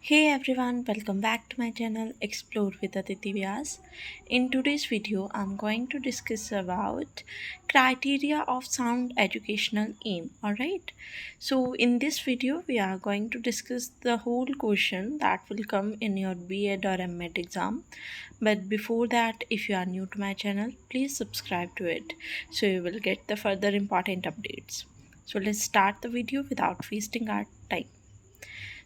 Hey everyone, welcome back to my channel Explore with Aditi Vyas. In today's video, I'm going to discuss about criteria of sound educational aim. Alright, so in this video, we are going to discuss the whole question that will come in your B.Ed or M.Ed exam. But before that, if you are new to my channel, please subscribe to it so you will get the further important updates. So let's start the video without wasting our time.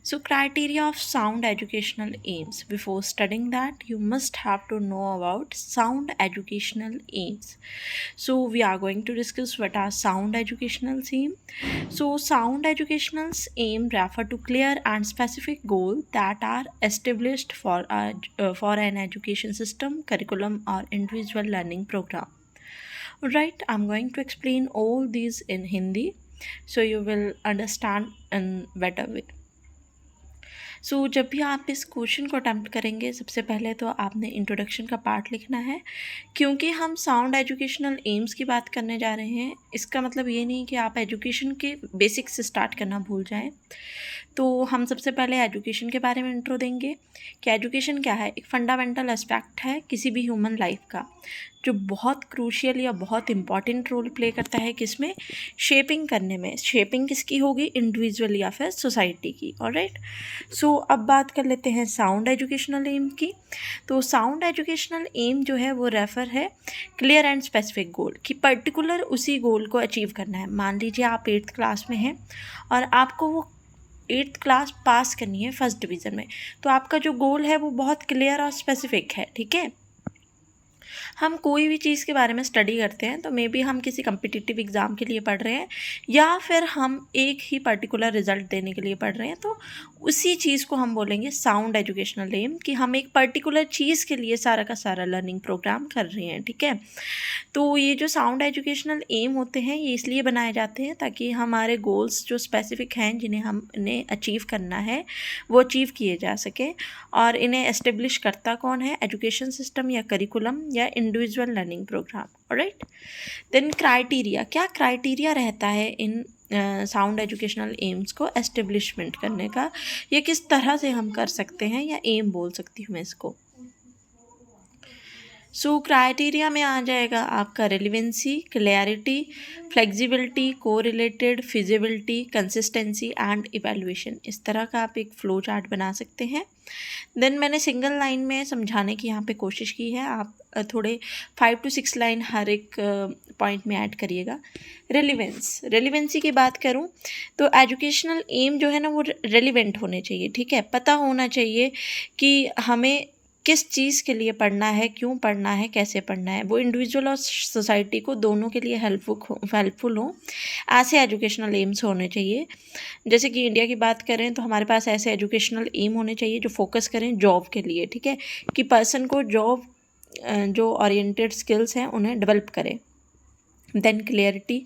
So, criteria of sound educational aims. Before studying that, you must have to know about sound educational aims. So, we are going to discuss what are sound educational aims. So, sound educational aim refer to clear and specific goals that are established for an education system, curriculum, or individual learning program. Right, I'm going to explain all these in Hindi, so you will understand in better way. सो जब भी आप इस question को attempt करेंगे, सबसे पहले तो आपने इंट्रोडक्शन का पार्ट लिखना है, क्योंकि हम साउंड एजुकेशनल एम्स की बात करने जा रहे हैं। इसका मतलब ये नहीं कि आप एजुकेशन के बेसिक्स से स्टार्ट करना भूल जाएं। तो हम सबसे पहले एजुकेशन के बारे में इंट्रो देंगे कि एजुकेशन क्या है। एक फंडामेंटल एस्पेक्ट है किसी भी ह्यूमन लाइफ का, जो बहुत क्रूशियल या बहुत इंपॉर्टेंट रोल प्ले करता है किसमें, शेपिंग करने में। शेपिंग किसकी होगी, इंडिविजुअल या फिर सोसाइटी की। ऑलराइट, सो अब बात कर लेते हैं साउंड एजुकेशनल एम की। तो साउंड एजुकेशनल एम जो है वो रेफर है क्लियर एंड स्पेसिफिक गोल, कि पर्टिकुलर उसी गोल को अचीव करना है। मान लीजिए आप 8th क्लास में हैं और आपको वो 8th क्लास पास करनी है फर्स्ट डिवीज़न में, तो आपका जो गोल है वो बहुत क्लियर और स्पेसिफिक है। ठीक है, हम कोई भी चीज़ के बारे में स्टडी करते हैं तो मे बी हम किसी कम्पिटिटिव एग्ज़ाम के लिए पढ़ रहे हैं या फिर हम एक ही पर्टिकुलर रिज़ल्ट देने के लिए पढ़ रहे हैं, तो उसी चीज़ को हम बोलेंगे साउंड एजुकेशनल एम, कि हम एक पर्टिकुलर चीज़ के लिए सारा का सारा लर्निंग प्रोग्राम कर रहे हैं। ठीक है, तो ये जो साउंड एजुकेशनल एम होते हैं ये इसलिए बनाए जाते हैं ताकि हमारे गोल्स जो स्पेसिफिक हैं जिन्हें हम इन्हें अचीव करना है वो अचीव किए जा सके। और इन्हें एस्टेब्लिश करता कौन है, एजुकेशन सिस्टम या करिकुलम या individual learning program. Alright, then criteria, क्या क्राइटेरिया रहता है इन साउंड एजुकेशनल एम्स को एस्टेब्लिशमेंट करने का, या किस तरह से हम कर सकते हैं, या एम बोल सकती हूँ मैं इसको। सो क्राइटेरिया में आ जाएगा आपका relevancy, clarity, flexibility, correlated, feasibility, consistency and evaluation. इस तरह का आप एक फ्लो चार्ट बना सकते हैं। देन मैंने सिंगल लाइन में समझाने की यहाँ पे कोशिश की है, आप थोड़े 5 to 6 लाइन हर एक पॉइंट में ऐड करिएगा। रेलिवेंसी की बात करूँ तो एजुकेशनल एम जो है ना वो रेलिवेंट होने चाहिए। ठीक है, पता होना चाहिए कि हमें किस चीज़ के लिए पढ़ना है, क्यों पढ़ना है, कैसे पढ़ना है। वो इंडिविजुअल और सोसाइटी को दोनों के लिए हेल्पफुल हो, ऐसे एजुकेशनल एम्स होने चाहिए। जैसे कि इंडिया की बात करें तो हमारे पास ऐसे एजुकेशनल एम होने चाहिए जो फोकस करें जॉब के लिए। ठीक है, कि पर्सन को जॉब जो ओरिएंटेड स्किल्स हैं उन्हें डेवलप करें। देन क्लियरिटी,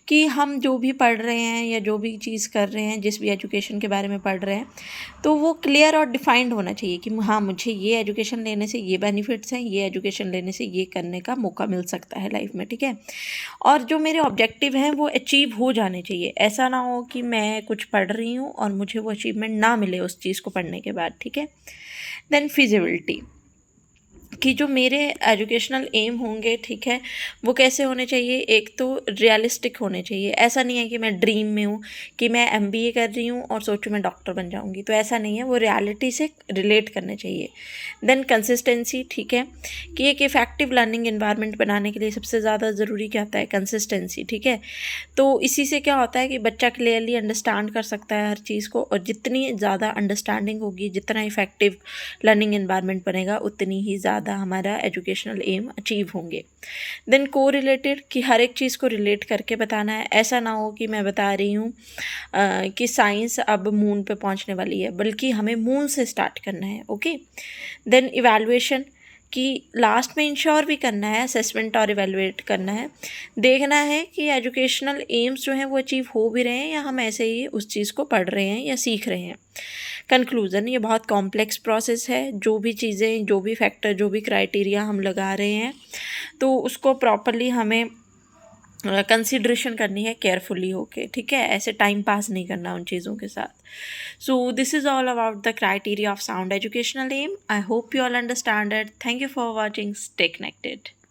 कि हम जो भी पढ़ रहे हैं या जो भी चीज़ कर रहे हैं, जिस भी एजुकेशन के बारे में पढ़ रहे हैं, तो वो क्लियर और डिफाइंड होना चाहिए कि हाँ, मुझे ये एजुकेशन लेने से ये बेनिफिट्स हैं, ये एजुकेशन लेने से ये करने का मौका मिल सकता है लाइफ में। ठीक है, और जो मेरे ऑब्जेक्टिव हैं वो अचीव हो जाने चाहिए। ऐसा ना हो कि मैं कुछ पढ़ रही हूँ और मुझे वो अचीवमेंट ना मिले उस चीज़ को पढ़ने के बाद। ठीक है, देन फिजिबिलिटी, कि जो मेरे एजुकेशनल एम होंगे, ठीक है, वो कैसे होने चाहिए। एक तो रियलिस्टिक होने चाहिए। ऐसा नहीं है कि मैं ड्रीम में हूँ कि मैं एमबीए कर रही हूँ और सोचूं मैं डॉक्टर बन जाऊँगी, तो ऐसा नहीं है। वो रियलिटी से रिलेट करने चाहिए। देन कंसिस्टेंसी, ठीक है, कि एक इफ़ेक्टिव लर्निंग एनवायरनमेंट बनाने के लिए सबसे ज़्यादा ज़रूरी क्या होता है, कंसिस्टेंसी। ठीक है, तो इसी से क्या होता है कि बच्चा क्लियरली अंडरस्टैंड कर सकता है हर चीज़ को, और जितनी ज़्यादा अंडरस्टैंडिंग होगी, जितना इफ़ेक्टिव लर्निंग एनवायरनमेंट बनेगा, उतनी ही ज़्यादा हमारा एजुकेशनल एम अचीव होंगे। देन को रिलेटेड, कि हर एक चीज़ को रिलेट करके बताना है। ऐसा ना हो कि मैं बता रही हूँ कि साइंस अब मून पे पहुँचने वाली है, बल्कि हमें मून से स्टार्ट करना है। ओके, देन इवैल्यूएशन, कि लास्ट में इंश्योर भी करना है, असेसमेंट और इवेलुएट करना है, देखना है कि एजुकेशनल एम्स जो हैं वो अचीव हो भी रहे हैं या हम ऐसे ही उस चीज़ को पढ़ रहे हैं या सीख रहे हैं। कंक्लूज़न, ये बहुत कॉम्प्लेक्स प्रोसेस है। जो भी चीज़ें, जो भी फैक्टर, जो भी क्राइटेरिया हम लगा रहे हैं, तो उसको प्रॉपरली हमें कंसिड्रेशन करनी है केयरफुली होके, ठीक है, ऐसे टाइम पास नहीं करना उन चीज़ों के साथ. So this is all about the criteria of sound educational aim. I hope you all understand it. Thank you for watching. Stay connected.